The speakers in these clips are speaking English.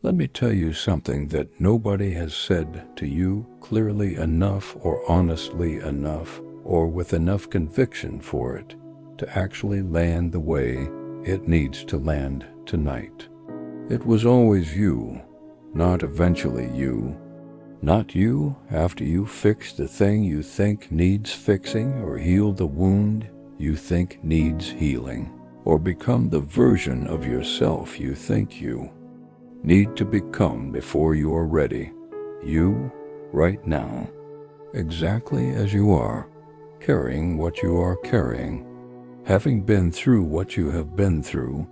Let me tell you something that nobody has said to you clearly enough or honestly enough or with enough conviction for it to actually land the way it needs to land tonight. It was always you, not eventually you. Not you after you fix the thing you think needs fixing or heal the wound you think needs healing, or become the version of yourself you think you need to become before you are ready. You, right now, exactly as you are, carrying what you are carrying, having been through what you have been through,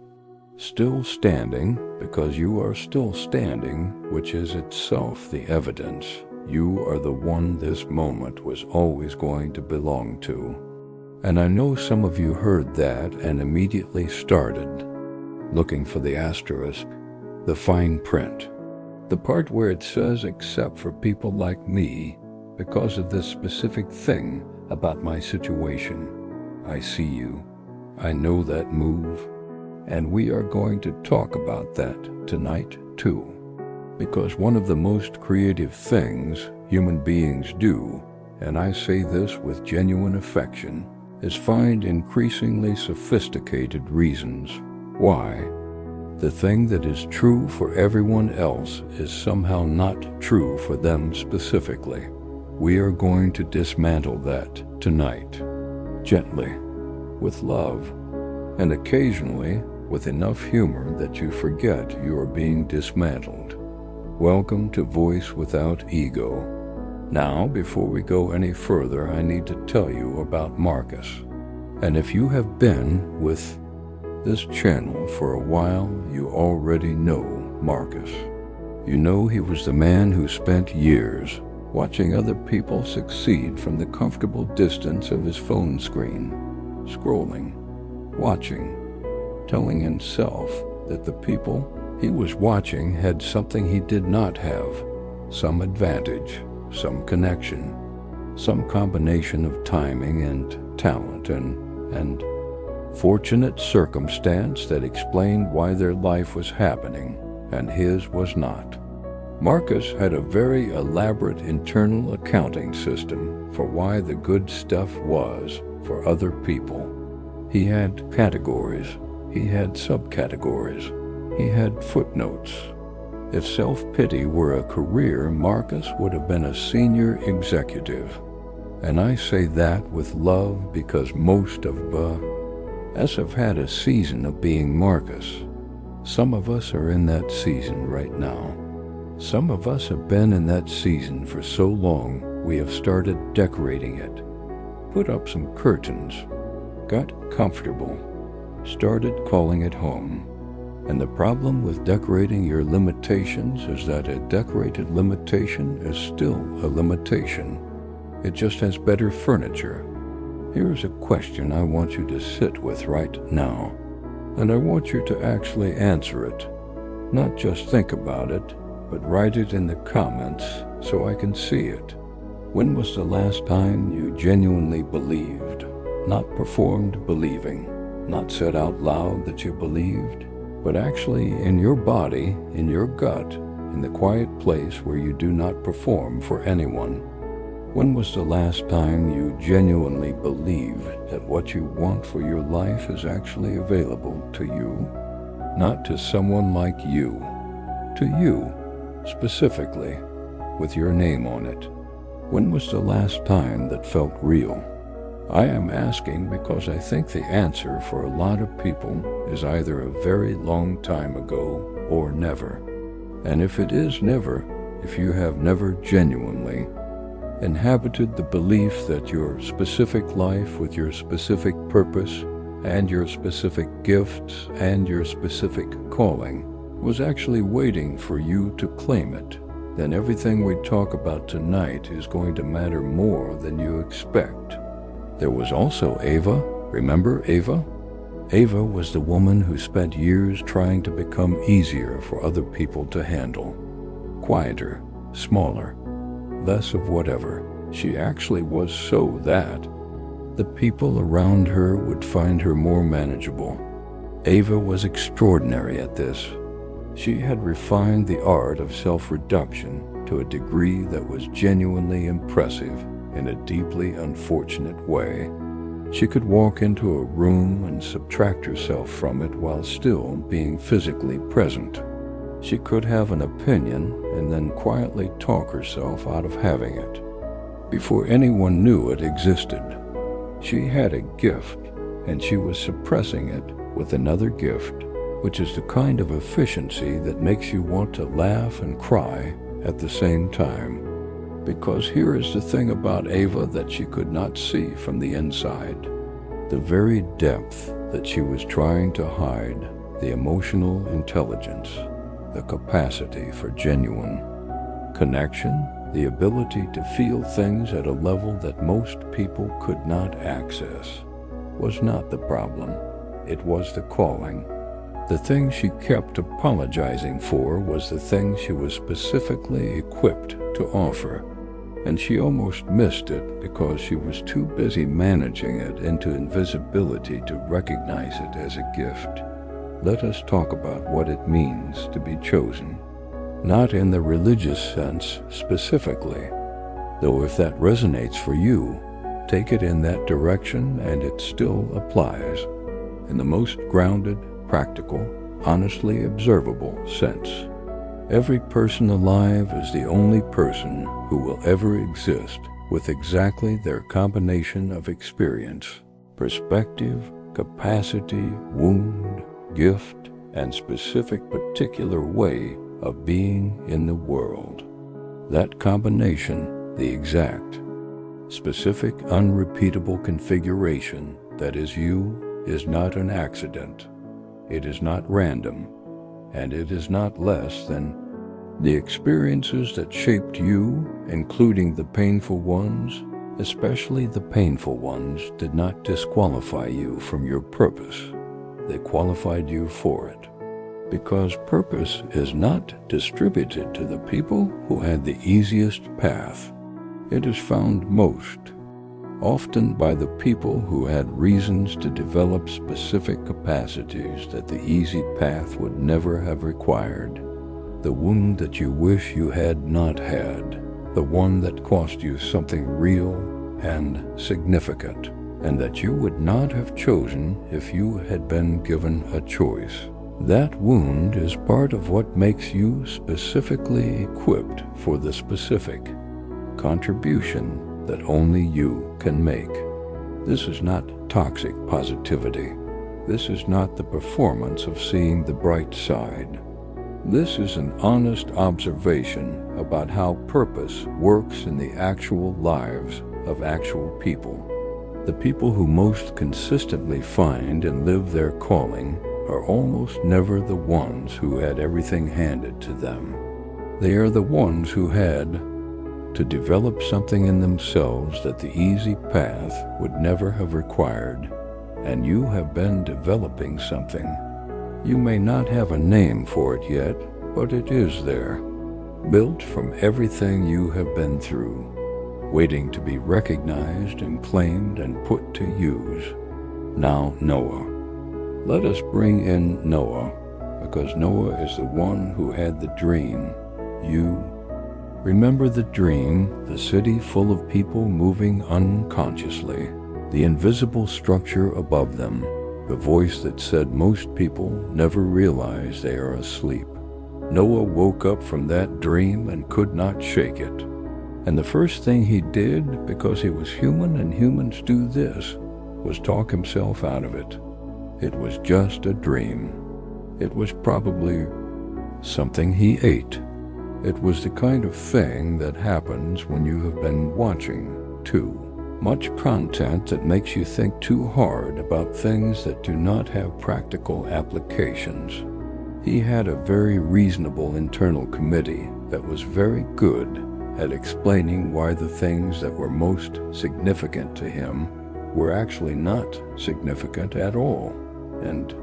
still standing because you are still standing, which is itself the evidence you are the one this moment was always going to belong to. And I know some of you heard that and immediately started looking for the asterisk, the fine print, the part where it says except for people like me, because of this specific thing about my situation. I see you. I know that move. And we are going to talk about that tonight too. Because one of the most creative things human beings do, and I say this with genuine affection, is find increasingly sophisticated reasons why the thing that is true for everyone else is somehow not true for them specifically. We are going to dismantle that tonight, gently, with love, and occasionally with enough humor that you forget you are being dismantled. Welcome to Voice Without Ego. Now, before we go any further, I need to tell you about Marcus. And if you have been with this channel for a while, you already know Marcus. You know he was the man who spent years watching other people succeed from the comfortable distance of his phone screen, scrolling, watching, telling himself that the people he was watching had something he did not have, some advantage, some connection, some combination of timing and talent and fortunate circumstance that explained why their life was happening and his was not. Marcus had a very elaborate internal accounting system for why the good stuff was for other people. He had categories, he had subcategories, he had footnotes. If self-pity were a career, Marcus would have been a senior executive. And I say that with love because most of us have had a season of being Marcus. Some of us are in that season right now. Some of us have been in that season for so long we have started decorating it, put up some curtains, got comfortable, started calling it home. And the problem with decorating your limitations is that a decorated limitation is still a limitation. It just has better furniture. Here's a question I want you to sit with right now, and I want you to actually answer it. Not just think about it, but write it in the comments so I can see it. When was the last time you genuinely believed, not performed believing, not said out loud that you believed, but actually in your body, in your gut, in the quiet place where you do not perform for anyone? When was the last time you genuinely believed that what you want for your life is actually available to you? Not to someone like you, to you, specifically, with your name on it. When was the last time that felt real? I am asking because I think the answer for a lot of people is either a very long time ago or never. And if it is never, if you have never genuinely inhabited the belief that your specific life with your specific purpose and your specific gifts and your specific calling was actually waiting for you to claim it, then everything we talk about tonight is going to matter more than you expect. There was also Ava. Remember Ava? Ava was the woman who spent years trying to become easier for other people to handle. Quieter, smaller, less of whatever. She actually was so that the people around her would find her more manageable. Ava was extraordinary at this. She had refined the art of self-reduction to a degree that was genuinely impressive in a deeply unfortunate way. She could walk into a room and subtract herself from it while still being physically present. She could have an opinion and then quietly talk herself out of having it before anyone knew it existed. She had a gift, and she was suppressing it with another gift, which is the kind of efficiency that makes you want to laugh and cry at the same time. Because here is the thing about Ava that she could not see from the inside. The very depth that she was trying to hide, the emotional intelligence, the capacity for genuine connection, the ability to feel things at a level that most people could not access, was not the problem. It was the calling. The thing she kept apologizing for was the thing she was specifically equipped to offer, and she almost missed it because she was too busy managing it into invisibility to recognize it as a gift. Let us talk about what it means to be chosen. Not in the religious sense specifically, though if that resonates for you, take it in that direction and it still applies. In the most grounded, practical, honestly observable sense. Every person alive is the only person who will ever exist with exactly their combination of experience, perspective, capacity, wound, gift, and specific particular way of being in the world. That combination, the exact, specific, unrepeatable configuration that is you, is not an accident. It is not random, and it is not less than the experiences that shaped you, including the painful ones, especially the painful ones, did not disqualify you from your purpose. They qualified you for it. Because purpose is not distributed to the people who had the easiest path. It is found most often by the people who had reasons to develop specific capacities that the easy path would never have required. The wound that you wish you had not had, the one that cost you something real and significant, and that you would not have chosen if you had been given a choice. That wound is part of what makes you specifically equipped for the specific contribution that only you can make. This is not toxic positivity. This is not the performance of seeing the bright side. This is an honest observation about how purpose works in the actual lives of actual people. The people who most consistently find and live their calling are almost never the ones who had everything handed to them. They are the ones who had to develop something in themselves that the easy path would never have required, and you have been developing something. You may not have a name for it yet, but it is there, built from everything you have been through, waiting to be recognized and claimed and put to use. Now Noah. Let us bring in Noah, because Noah is the one who had the dream. You remember the dream, the city full of people moving unconsciously, the invisible structure above them, the voice that said most people never realize they are asleep. Noah woke up from that dream and could not shake it. And the first thing he did, because he was human and humans do this, was talk himself out of it. It was just a dream. It was probably something he ate. It was the kind of thing that happens when you have been watching too much content that makes you think too hard about things that do not have practical applications. He had a very reasonable internal committee that was very good at explaining why the things that were most significant to him were actually not significant at all. And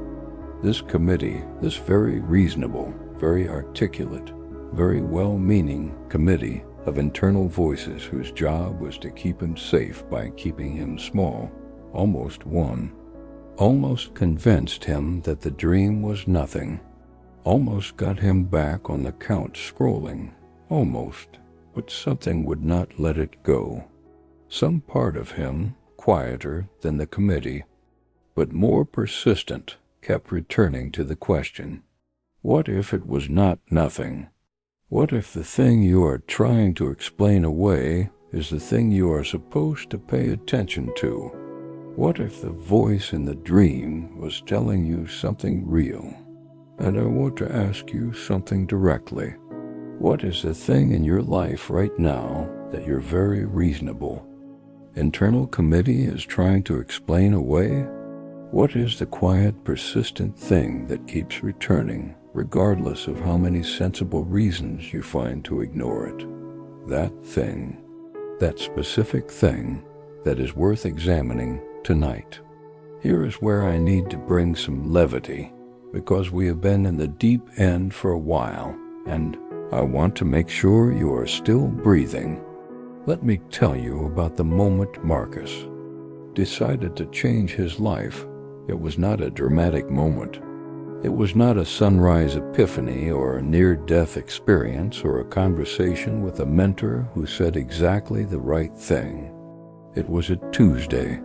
this committee, this very reasonable, very articulate, very well-meaning committee of internal voices whose job was to keep him safe by keeping him small, almost convinced him that the dream was nothing, almost got him back on the couch scrolling, almost, but something would not let it go. Some part of him, quieter than the committee, but more persistent, kept returning to the question, what if it was not nothing? What if the thing you are trying to explain away is the thing you are supposed to pay attention to? What if the voice in the dream was telling you something real? And I want to ask you something directly. What is the thing in your life right now that you're very reasonable? Internal committee is trying to explain away? What is the quiet, persistent thing that keeps returning, regardless of how many sensible reasons you find to ignore it? That thing, that specific thing that is worth examining tonight. Here is where I need to bring some levity, because we have been in the deep end for a while, and I want to make sure you are still breathing. Let me tell you about the moment Marcus decided to change his life. It was not a dramatic moment. It was not a sunrise epiphany or a near-death experience or a conversation with a mentor who said exactly the right thing. It was a Tuesday.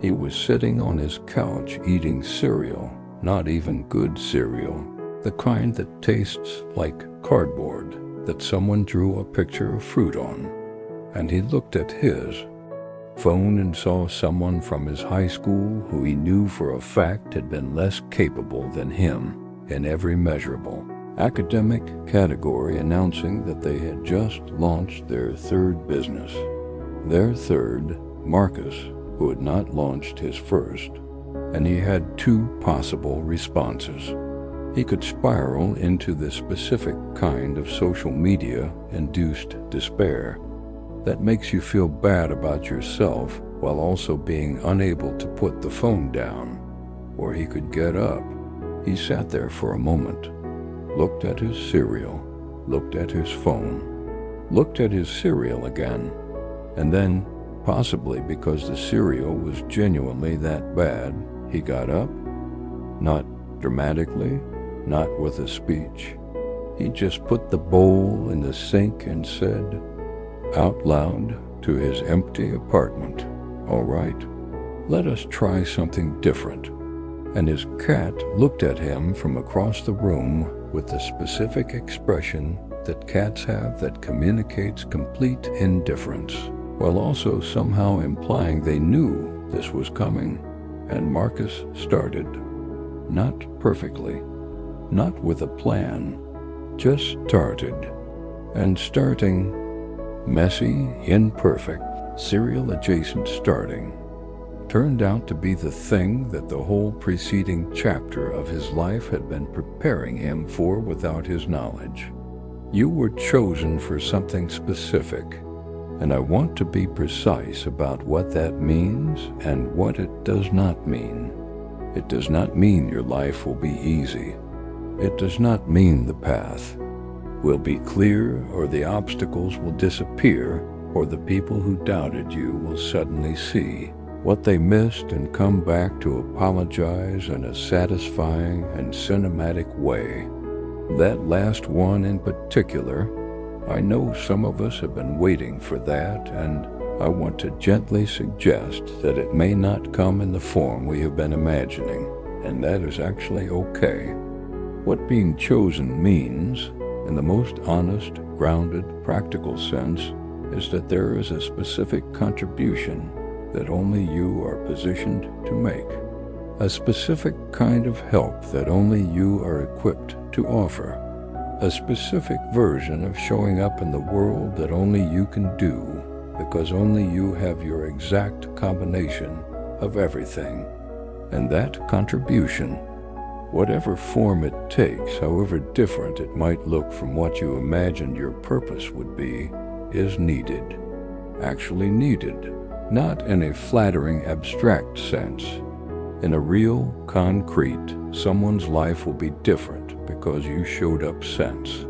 He was sitting on his couch eating cereal, not even good cereal, the kind that tastes like cardboard that someone drew a picture of fruit on. And he looked at his phone and saw someone from his high school who he knew for a fact had been less capable than him in every measurable academic category, announcing that they had just launched their third business. Their third, Marcus, who had not launched his first, and he had two possible responses. He could spiral into the specific kind of social media-induced despair that makes you feel bad about yourself while also being unable to put the phone down. Or he could get up. He sat there for a moment, looked at his cereal, looked at his phone, looked at his cereal again, and then, possibly because the cereal was genuinely that bad, he got up, not dramatically, not with a speech. He just put the bowl in the sink and said, out loud to his empty apartment, all right, let us try something different. And his cat looked at him from across the room with the specific expression that cats have that communicates complete indifference, while also somehow implying they knew this was coming. And Marcus started, not perfectly, not with a plan, just started. And starting, messy, imperfect, serial-adjacent starting, turned out to be the thing that the whole preceding chapter of his life had been preparing him for without his knowledge. You were chosen for something specific, and I want to be precise about what that means and what it does not mean. It does not mean your life will be easy. It does not mean the path will be clear, or the obstacles will disappear, or the people who doubted you will suddenly see what they missed and come back to apologize in a satisfying and cinematic way. That last one in particular, I know some of us have been waiting for that, and I want to gently suggest that it may not come in the form we have been imagining, and that is actually okay. What being chosen means, in the most honest, grounded, practical sense, is that there is a specific contribution that only you are positioned to make, a specific kind of help that only you are equipped to offer, a specific version of showing up in the world that only you can do, because only you have your exact combination of everything. And that contribution, whatever form it takes, however different it might look from what you imagined your purpose would be, is needed. Actually needed, not in a flattering abstract sense. In a real, concrete, someone's life will be different because you showed up sense.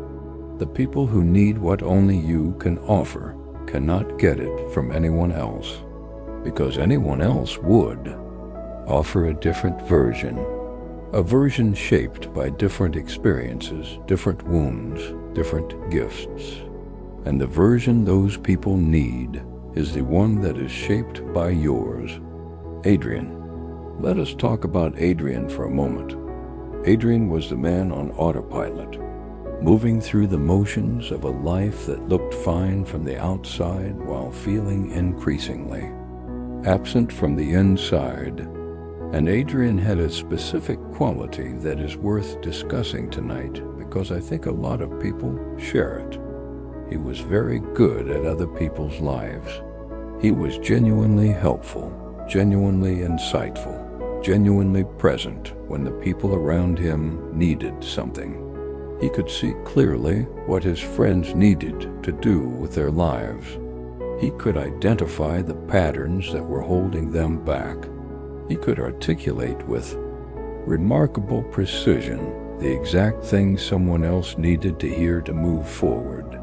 The people who need what only you can offer cannot get it from anyone else, because anyone else would offer a different version, A version shaped by different experiences, different wounds, different gifts. And the version those people need is the one that is shaped by yours. Adrian. Let us talk about Adrian for a moment. Adrian was the man on autopilot, moving through the motions of a life that looked fine from the outside while feeling increasingly absent from the inside. And Adrian had a specific quality that is worth discussing tonight because I think a lot of people share it. He was very good at other people's lives. He was genuinely helpful, genuinely insightful, genuinely present when the people around him needed something. He could see clearly what his friends needed to do with their lives. He could identify the patterns that were holding them back. He could articulate with remarkable precision the exact thing someone else needed to hear to move forward.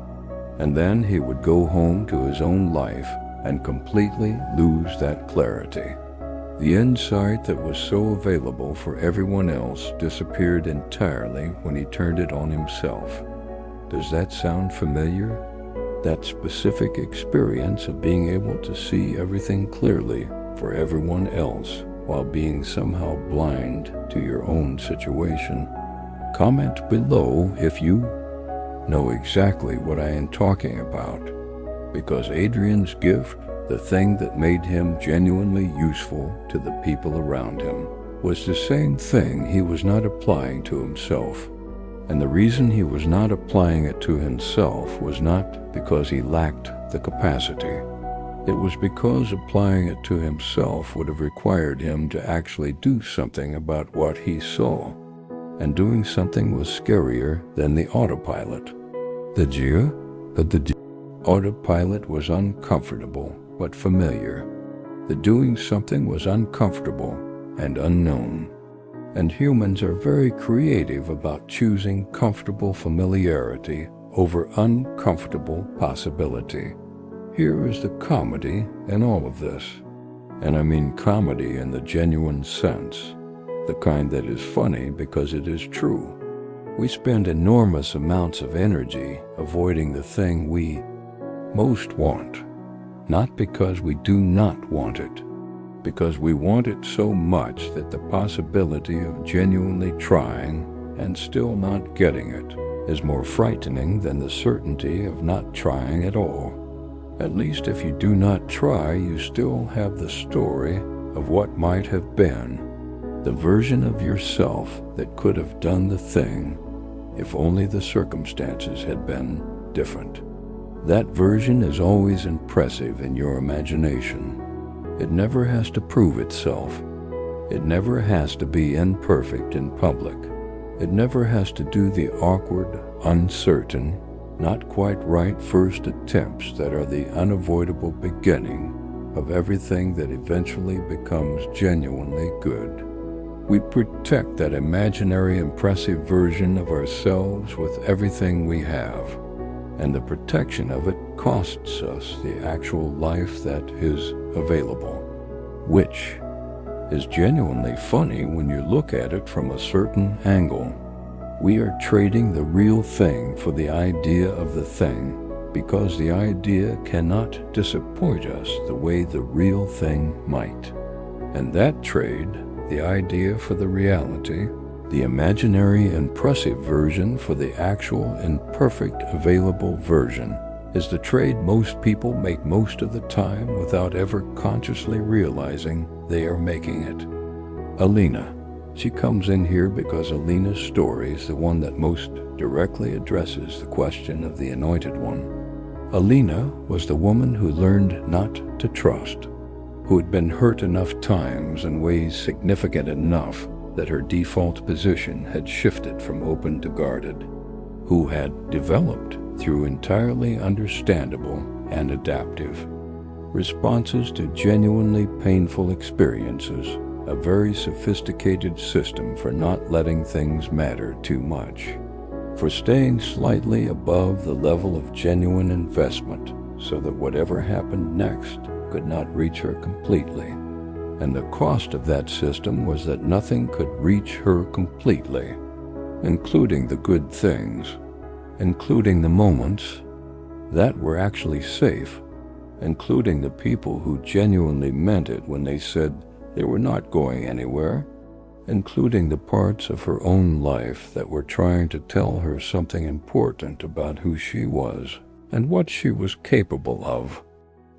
And then he would go home to his own life and completely lose that clarity. The insight that was so available for everyone else disappeared entirely when he turned it on himself. Does that sound familiar? That specific experience of being able to see everything clearly for everyone else while being somehow blind to your own situation. Comment below if you know exactly what I am talking about, because Adrian's gift, the thing that made him genuinely useful to the people around him, was the same thing he was not applying to himself. And the reason he was not applying it to himself was not because he lacked the capacity. It was because applying it to himself would have required him to actually do something about what he saw. And doing something was scarier than the autopilot. The autopilot was uncomfortable but familiar. The doing something was uncomfortable and unknown. And humans are very creative about choosing comfortable familiarity over uncomfortable possibility. Here is the comedy in all of this. And I mean comedy in the genuine sense, the kind that is funny because it is true. We spend enormous amounts of energy avoiding the thing we most want, not because we do not want it, because we want it so much that the possibility of genuinely trying and still not getting it is more frightening than the certainty of not trying at all. At least if you do not try, you still have the story of what might have been, the version of yourself that could have done the thing if only the circumstances had been different. That version is always impressive in your imagination. It never has to prove itself. It never has to be imperfect in public. It never has to do the awkward, uncertain, not quite right first attempts that are the unavoidable beginning of everything that eventually becomes genuinely good. We protect that imaginary impressive version of ourselves with everything we have, and the protection of it costs us the actual life that is available, which is genuinely funny when you look at it from a certain angle. We are trading the real thing for the idea of the thing because the idea cannot disappoint us the way the real thing might. And that trade, the idea for the reality, the imaginary impressive version for the actual imperfect available version, is the trade most people make most of the time without ever consciously realizing they are making it. Alina. She comes in here because Alina's story is the one that most directly addresses the question of the Anointed One. Alina was the woman who learned not to trust, who had been hurt enough times in ways significant enough that her default position had shifted from open to guarded, who had developed through entirely understandable and adaptive responses to genuinely painful experiences, a very sophisticated system for not letting things matter too much, for staying slightly above the level of genuine investment so that whatever happened next could not reach her completely. And the cost of that system was that nothing could reach her completely, including the good things, including the moments that were actually safe, including the people who genuinely meant it when they said they were not going anywhere, including the parts of her own life that were trying to tell her something important about who she was and what she was capable of.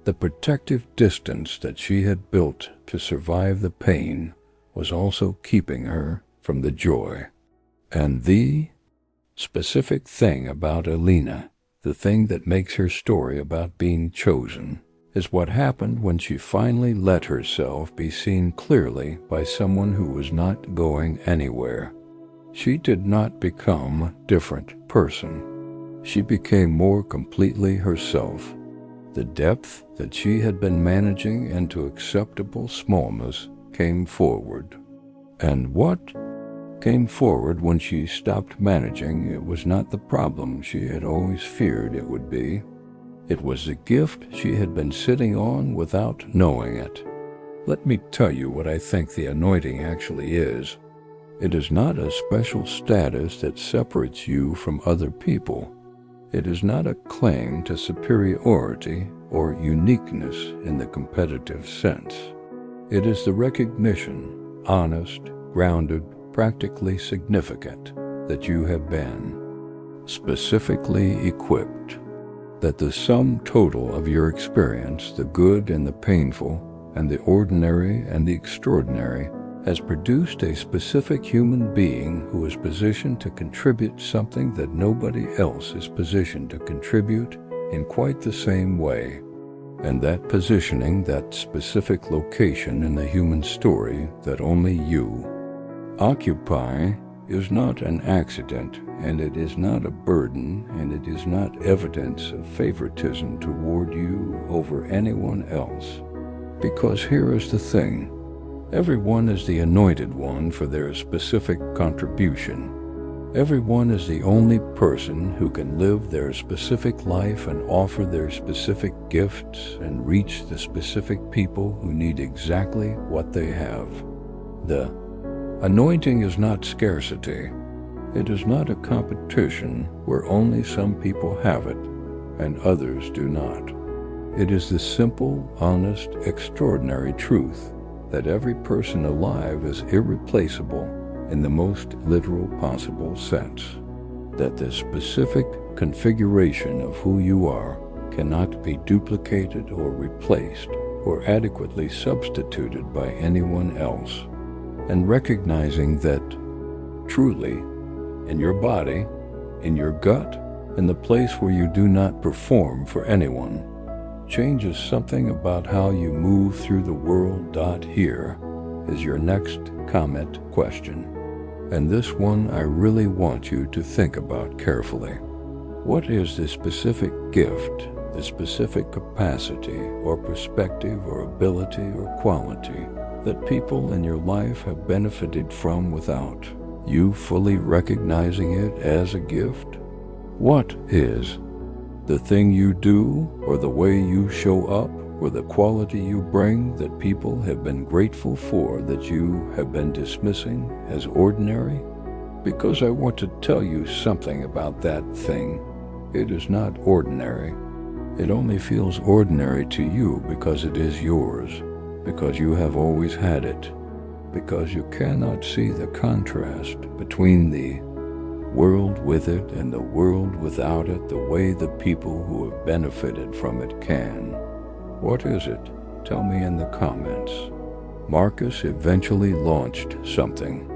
The protective distance that she had built to survive the pain was also keeping her from the joy. And the specific thing about Alina, the thing that makes her story about being chosen, is what happened when she finally let herself be seen clearly by someone who was not going anywhere. She did not become a different person. She became more completely herself. The depth that she had been managing into acceptable smallness came forward. And what came forward when she stopped managing, it was not the problem she had always feared it would be. It was the gift she had been sitting on without knowing it. Let me tell you what I think the anointing actually is. It is not a special status that separates you from other people. It is not a claim to superiority or uniqueness in the competitive sense. It is the recognition, honest, grounded, practically significant, that you have been specifically equipped, that the sum total of your experience, the good and the painful, and the ordinary and the extraordinary, has produced a specific human being who is positioned to contribute something that nobody else is positioned to contribute in quite the same way. And that positioning, that specific location in the human story that only you occupy, is not an accident, and it is not a burden, and it is not evidence of favoritism toward you over anyone else. Because here is the thing. Everyone is the anointed one for their specific contribution. Everyone is the only person who can live their specific life and offer their specific gifts and reach the specific people who need exactly what they have. The anointing is not scarcity. It is not a competition where only some people have it and others do not. It is the simple, honest, extraordinary truth that every person alive is irreplaceable in the most literal possible sense, that the specific configuration of who you are cannot be duplicated or replaced or adequately substituted by anyone else, and recognizing that truly, in your body, in your gut, in the place where you do not perform for anyone, changes something about how you move through the world. Here is your next comment question. And this one I really want you to think about carefully. What is the specific gift, the specific capacity or perspective or ability or quality that people in your life have benefited from without you fully recognizing it as a gift? What is the thing you do, or the way you show up, or the quality you bring that people have been grateful for that you have been dismissing as ordinary? Because I want to tell you something about that thing. It is not ordinary. It only feels ordinary to you because it is yours, because you have always had it, because you cannot see the contrast between the world with it and the world without it the way the people who have benefited from it can. What is it? Tell me in the comments. Marcus eventually launched something.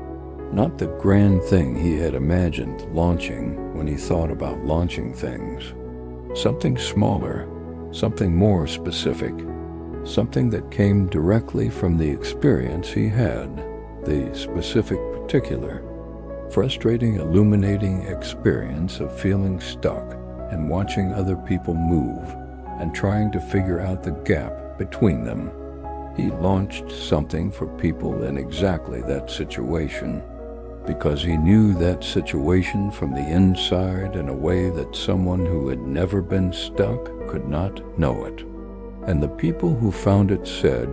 Not the grand thing he had imagined launching when he thought about launching things. Something smaller, something more specific, something that came directly from the experience he had, the specific particular, frustrating, illuminating experience of feeling stuck and watching other people move and trying to figure out the gap between them. He launched something for people in exactly that situation, because he knew that situation from the inside in a way that someone who had never been stuck could not know it. And the people who found it said,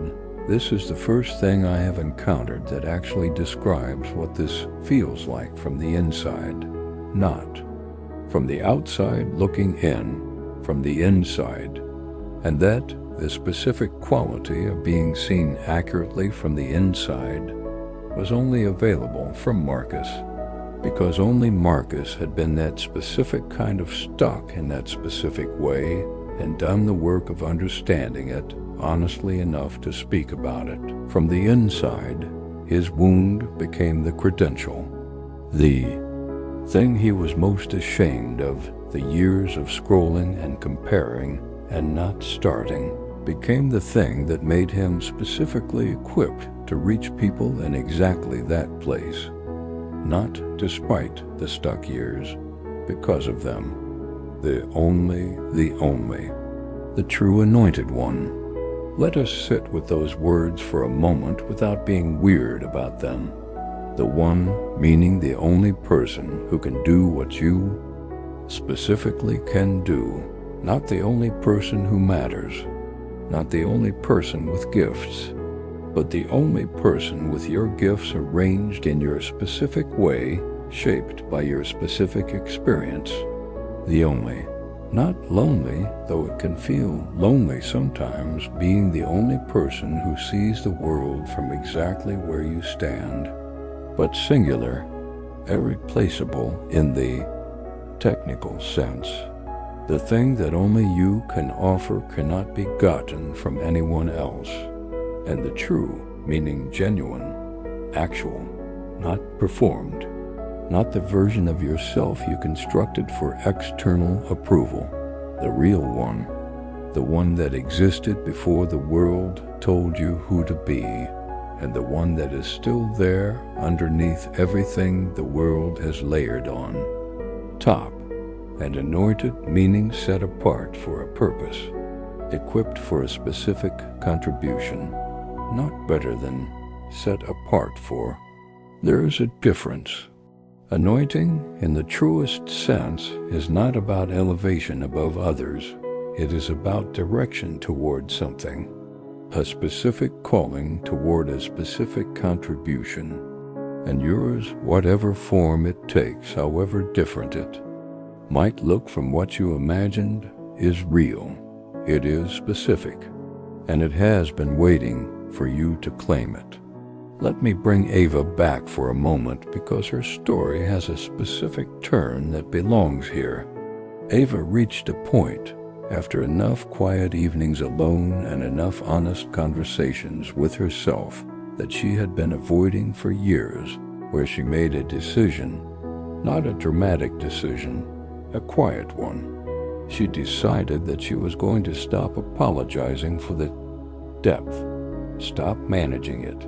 This is the first thing I have encountered that actually describes what this feels like from the inside, not from the outside looking in, from the inside, and that the specific quality of being seen accurately from the inside was only available from Marcus, because only Marcus had been that specific kind of stuck in that specific way and done the work of understanding it honestly enough to speak about it. From the inside, his wound became the credential, the thing he was most ashamed of. The years of scrolling and comparing and not starting became the thing that made him specifically equipped to reach people in exactly that place, not despite the stuck years, because of them. The only, the true anointed one. Let us sit with those words for a moment without being weird about them. The one, meaning the only person who can do what you specifically can do, not the only person who matters, not the only person with gifts, but the only person with your gifts arranged in your specific way, shaped by your specific experience. The only. Not lonely, though it can feel lonely sometimes, being the only person who sees the world from exactly where you stand, but singular, irreplaceable in the technical sense. The thing that only you can offer cannot be gotten from anyone else. And the true, meaning genuine, actual, not performed, not the version of yourself you constructed for external approval, the real one, the one that existed before the world told you who to be, and the one that is still there underneath everything the world has layered on. Top and anointed, meaning set apart for a purpose, equipped for a specific contribution, not better than set apart for. There is a difference. Anointing, in the truest sense, is not about elevation above others. It is about direction toward something, a specific calling toward a specific contribution, and yours, whatever form it takes, however different it might look from what you imagined, is real. It is specific, and it has been waiting for you to claim it. Let me bring Ava back for a moment because her story has a specific turn that belongs here. Ava reached a point, after enough quiet evenings alone and enough honest conversations with herself that she had been avoiding for years, where she made a decision, not a dramatic decision, a quiet one. She decided that she was going to stop apologizing for the depth, stop managing it,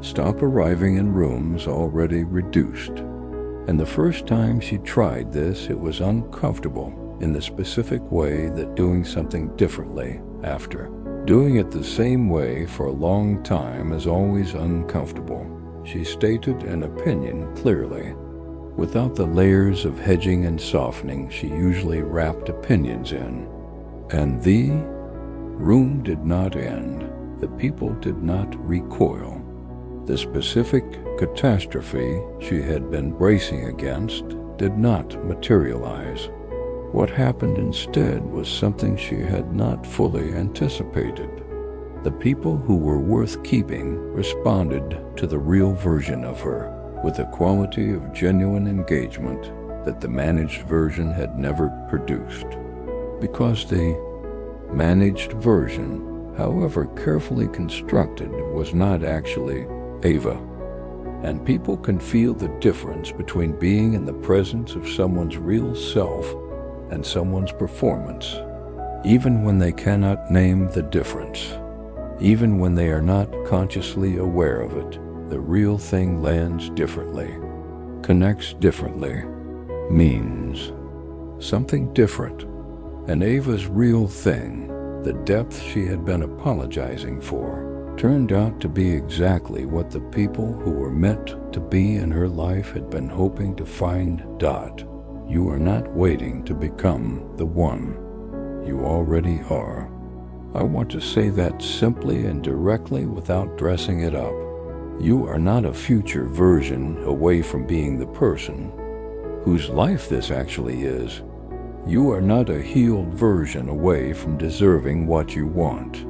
stop arriving in rooms already reduced. And the first time she tried this, it was uncomfortable in the specific way that doing something differently after doing it the same way for a long time is always uncomfortable. She stated an opinion clearly, without the layers of hedging and softening she usually wrapped opinions in. And the room did not end. The people did not recoil. The specific catastrophe she had been bracing against did not materialize. What happened instead was something she had not fully anticipated. The people who were worth keeping responded to the real version of her with a quality of genuine engagement that the managed version had never produced. Because the managed version, however carefully constructed, was not actually Ava. And people can feel the difference between being in the presence of someone's real self and someone's performance, even when they cannot name the difference, even when they are not consciously aware of it. The real thing lands differently, connects differently, means something different. And Ava's real thing, the depth she had been apologizing for, turned out to be exactly what the people who were meant to be in her life had been hoping to find. You are not waiting to become the one. You already are. I want to say that simply and directly without dressing it up. You are not a future version away from being the person whose life this actually is. You are not a healed version away from deserving what you want.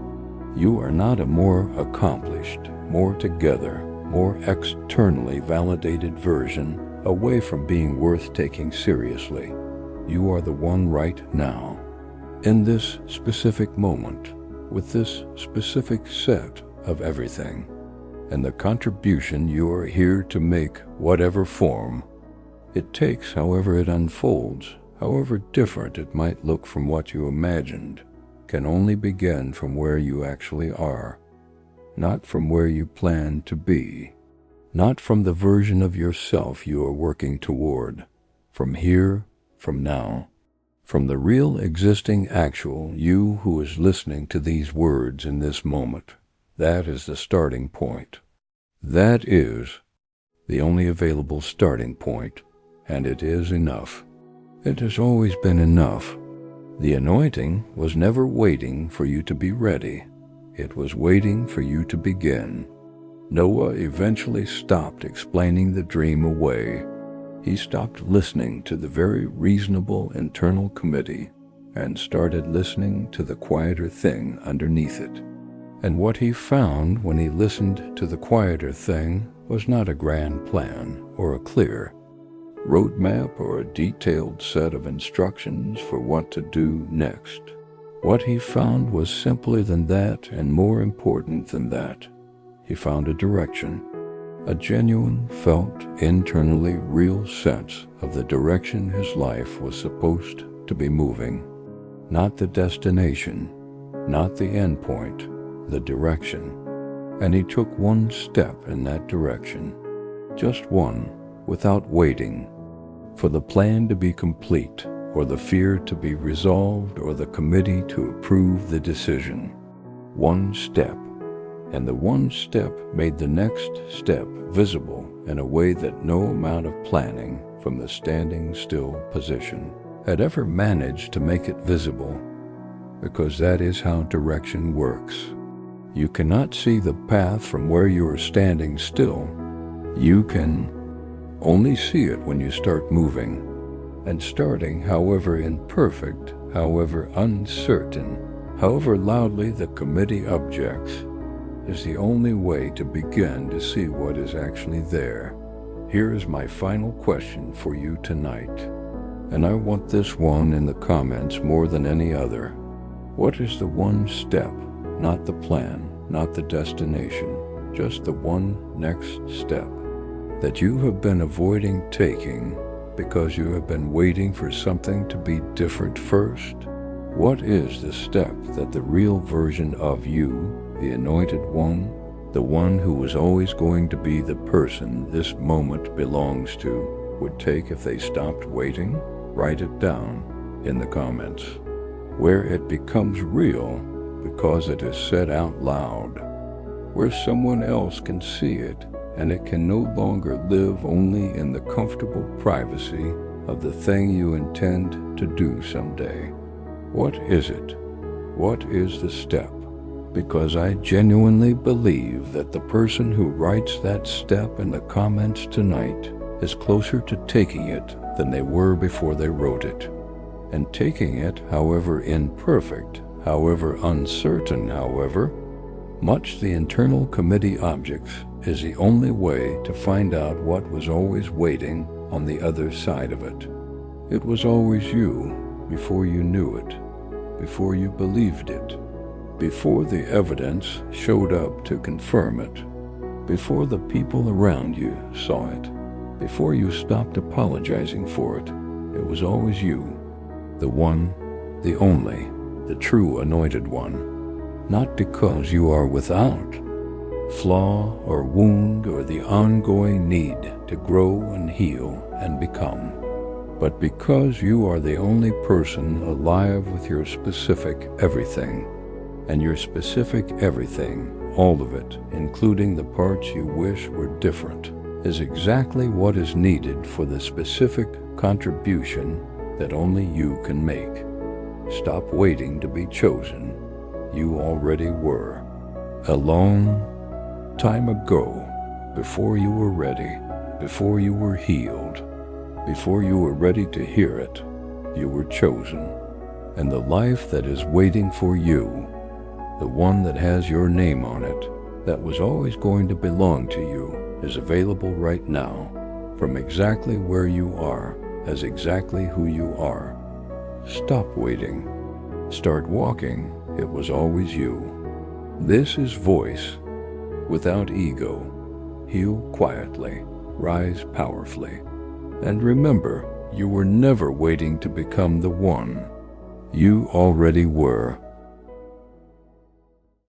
You are not a more accomplished, more together, more externally validated version away from being worth taking seriously. You are the one right now, in this specific moment, with this specific set of everything, and the contribution you are here to make, whatever form it takes, however it unfolds, however different it might look from what you imagined, can only begin from where you actually are, not from where you plan to be, not from the version of yourself you are working toward, from here, from now, from the real existing actual you who is listening to these words in this moment. That is the starting point. That is the only available starting point, and it is enough. It has always been enough. The anointing was never waiting for you to be ready. It was waiting for you to begin. Noah eventually stopped explaining the dream away. He stopped listening to the very reasonable internal committee and started listening to the quieter thing underneath it. And what he found when he listened to the quieter thing was not a grand plan or a clear roadmap or a detailed set of instructions for what to do next. What he found was simpler than that and more important than that. He found a direction, a genuine, felt, internally real sense of the direction his life was supposed to be moving. Not the destination, not the end point, the direction. And he took one step in that direction, just one, without waiting for the plan to be complete, or the fear to be resolved, or the committee to approve the decision. One step, and the one step made the next step visible in a way that no amount of planning from the standing still position had ever managed to make it visible, because that is how direction works. You cannot see the path from where you are standing still. You can only see it when you start moving, and starting, however imperfect, however uncertain, however loudly the committee objects, is the only way to begin to see what is actually there. Here is my final question for you tonight, and I want this one in the comments more than any other. What is the one step, not the plan, not the destination, just the one next step, that you have been avoiding taking because you have been waiting for something to be different first? What is the step that the real version of you, the anointed one, the one who was always going to be the person this moment belongs to, would take if they stopped waiting? Write it down in the comments, where it becomes real because it is said out loud, where someone else can see it, and it can no longer live only in the comfortable privacy of the thing you intend to do someday. What is it? What is the step? Because I genuinely believe that the person who writes that step in the comments tonight is closer to taking it than they were before they wrote it. And taking it, however imperfect, however uncertain, however much the internal committee objects, is the only way to find out what was always waiting on the other side of it. It was always you, before you knew it, before you believed it, before the evidence showed up to confirm it, before the people around you saw it, before you stopped apologizing for it. It was always you, the one, the only, the true anointed one. Not because you are without flaw or wound or the ongoing need to grow and heal and become, but because you are the only person alive with your specific everything, and your specific everything, all of it, including the parts you wish were different, is exactly what is needed for the specific contribution that only you can make. Stop waiting to be chosen. You already were. A long time ago, before you were ready, before you were healed, before you were ready to hear it, you were chosen. And the life that is waiting for you, the one that has your name on it, that was always going to belong to you, is available right now, from exactly where you are, as exactly who you are. Stop waiting. Start walking. It was always you. This is voice without ego. Heal quietly. Rise powerfully. And remember, you were never waiting to become the one. You already were.